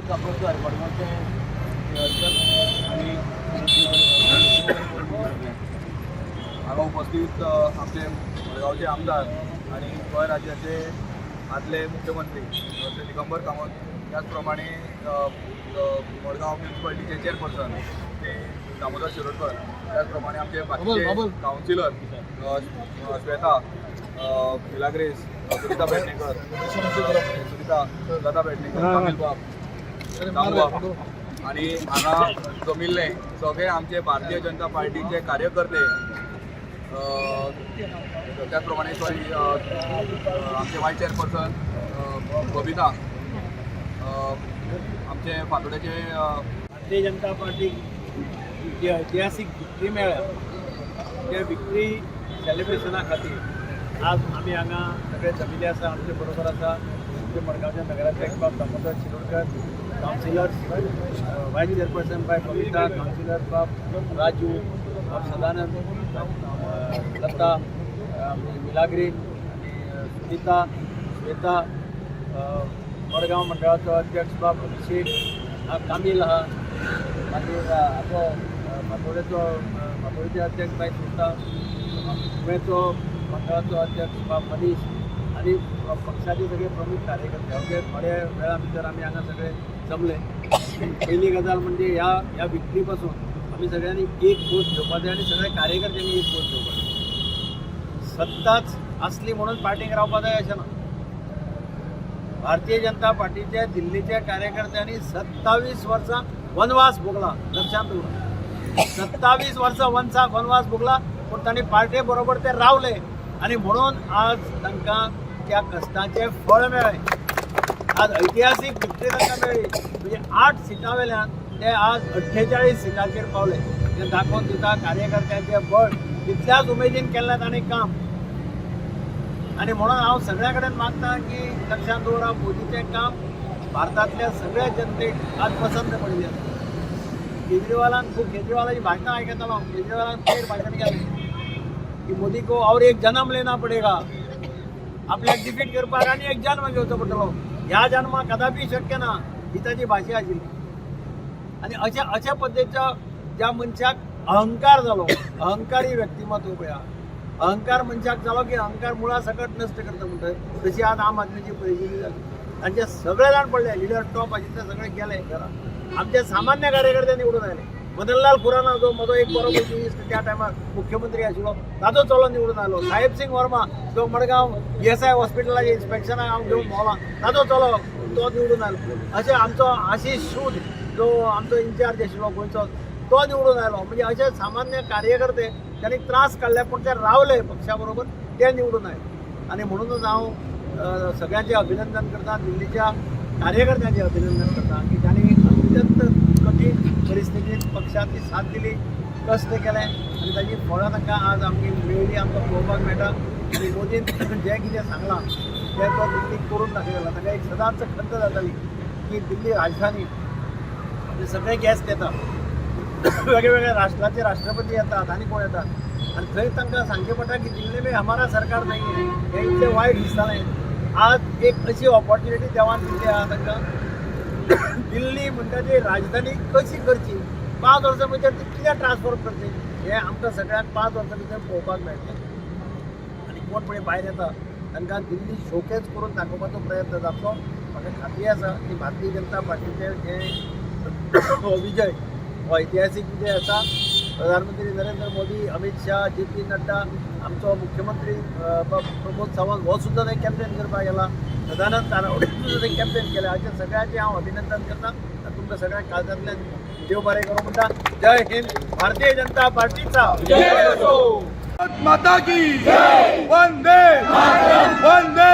कापडकर मडगावचे आणि हांगा उपस्थित आमचे मडगावचे आमदार आणि गोंय राज्याचे आदले मुख्यमंत्री श्री दिगंबर कामत, त्याचप्रमाणे मडगाव म्युनिसिपालिटीचे चेअरपर्सन ते दामोदर शिरोडकर, त्याचप्रमाणे आमचे बाकीचे काउन्सिलर श्वेता मिलाग्रेस, सुनीता पेडणेकर, सुनीता लता पेडणेकर, बाब आणि हांगा जमिल्ले सगळे आमचे भारतीय जनता पार्टीचे कार्यकर्ते, त्याचप्रमाणे आमचे वायस चेअरपर्सन बबिता, आमचे फातोड्याचे भारतीय जनता पार्टी जी ऐतिहासीक विक्ट्री मेळ्ळ्या त्या विक्ट्री सेलिब्रेशना खातीर आज आमी हांगा सगळे जमिल्ले आसा. आमचे बरोबर आसा आमचे मडगांवचे नगराध्यक्ष बाब दामोदर शिरोडकर, काउन्सिलर्स वायस चेअरपर्सन बाय बबिता, काउन्सिलर बाब राजू, बाब सदानंद, लता, मिलाग्री, सुनीता, श्वेता, मडगांव मंडळाचो अध्यक्ष बाब अभिषेक, कामील आहा, मागीर आतां फातोडेचे अध्यक्ष बाय सुनीता, गोंयचो मंडळाचो अध्यक्ष बाब मनीश आनी पक्षाचे सगळे प्रमुख कार्यकर्ते अवघे थोड्या वेळा भितर आमी हांगा सगळे जमले. पहिली गजाल म्हणजे ह्या विक्ट्री पासून आमी सगळ्यांनी एक पोस्ट घेवपाक जाय आनी सगळ्या कार्यकर्त्यांनी एक पोस्ट घेवपाक जाय. सत्ताच आसली म्हणून पार्टीक रावपाक जाय अशें ना. भारतीय जनता पार्टीच्या दिल्लीच्या कार्यकर्त्यांनी 27 वर्सां वनवास भोगला, लक्षात दवरा. 27 वर्सां वनवास भोगला, पूण तांणी पार्टी बरोबर ते रावले आणि म्हणून आज तांकां त्या कश्टाचे फळ मेळ्ळें. आज ऐतिहासीक विक्ट्री तांकां मेळ्ळी. म्हणजे 8 सिटां वेल्यान ते आज 48 सिटांचेर पावले. ते दाखोवन दिता कार्यकर्त्यांचें बळ तितल्याच उमेदीन केल्लें तांणी काम. आणि म्हणून हांव सगळ्या कडेन मागता की लक्षात दवरा, मोदीचें काम भारतांतल्या सगळ्या जनतेक आज पसंत पडलें आसा. केजरीवालाची भाशणां आयकतालो हांव. केजरीवालान पयर भाशण केलें की मोदी को और एक जन्म लेना पडेगा, आपल्याक डिफीट करपाक आनी एक जन्म घेवचो पडटलो. ह्या जन्माक कदापि शक्य ना, ही ताची भाशा आशिल्ली. आनी अशा पद्दतीचो ज्या मनशाक अहंकार जालो, अहंकारी व्यक्तिमत्व पळय, अहंकार मनशाक जालो की अहंकार मुळा सकट नश्ट करता म्हणटा तशी आज आम आदमीची परिस्थिती जाली. तांचे सगळे जाण पडले, लिडर टॉप आशिल्ले सगळे गेले घरा. आमचे सामान्य कार्यकर्ते निवडून आयले. मदनलाल खुराना जो म्हजो एक बरो पयलीं त्या टायमार मुख्यमंत्री आशिल्लो, ताचो चलो निवडून आयलो. साहेब सिंग वर्मा जो मडगांव ESI हॉस्पिटलाचे इन्स्पेक्शनाक हांव घेवन भोंवला, ताचो चलो तो निवडून आयलो. अशें आमचो आशीष सूद जो आमचो इन्चार्ज आशिल्लो गोंयचो, तो निवडून आयलो. म्हणजे अशे सामान्य कार्यकर्ते त्यांनी त्रास काडले पूण ते रावले पक्षा बरोबर, ते निवडून आयले. आणि म्हणूनच हांव सगळ्यांचे अभिनंदन करता, दिल्लीच्या कार्यकर्त्यांचे अभिनंदन करता की त्यांनी अत्यंत कठीण परिस्थितीत पक्षाची साथ दिली, कष्ट केले आणि ताची फळां तांकां आज आमची मेळ्ळी, आमकां पळोवपाक मेळटा. आनी मोदीन जें कितें सांगलां तें तो दिल्लीक करून दाखयलें. ताका एक सदांच खंत जाताली की दिल्ली राजधानी आपले सगळे गॅस्ट येतात, वेगवेगळ्या राष्ट्राचे राष्ट्रपती येतात आनी कोण येतात, आनी थंय तांकां सांगचें पडटा की दिल्ली में हमारा सरकार नाही आहे. हें इतलें वायट दिसतालें. आज एक अशी ऑपॉर्च्युनिटी देवान दिल्ली आहा तांकां. दिल्ली म्हणटा ती राजधानी कशी करची, 5 वर्सां भितर ती कितें ट्रान्सफॉर्म करची, हें आमकां सगळ्यांक 5 वर्सां भितर पळोवपाक मेळटलें. आनी कोण पळय भायर येता तांकां दिल्ली शोकेस करून दाखोवपाचो प्रयत्न जातलो. म्हाका खात्री आसा की भारतीय जनता पार्टीचे जे विजय हो ऐतिहासीक विजय आसा. प्रधानमंत्री नरेंद्र मोदी, अमित शाह, JP नड्डा, आमचो मुख्यमंत्री प्रमोद सावंत हो सुद्दां थंय कॅम्पेन करपाक गेला. सदानंद तानावडे सुद्दां थंय कॅम्पेन केलें. अशें सगळ्यांचें हांव अभिनंदन करता आनी तुमकां सगळ्यांक काळजांतल्यान देव बरें करूं म्हणटा. जय हिंद. भारतीय जनता पार्टीचा माता की वंदे वंदे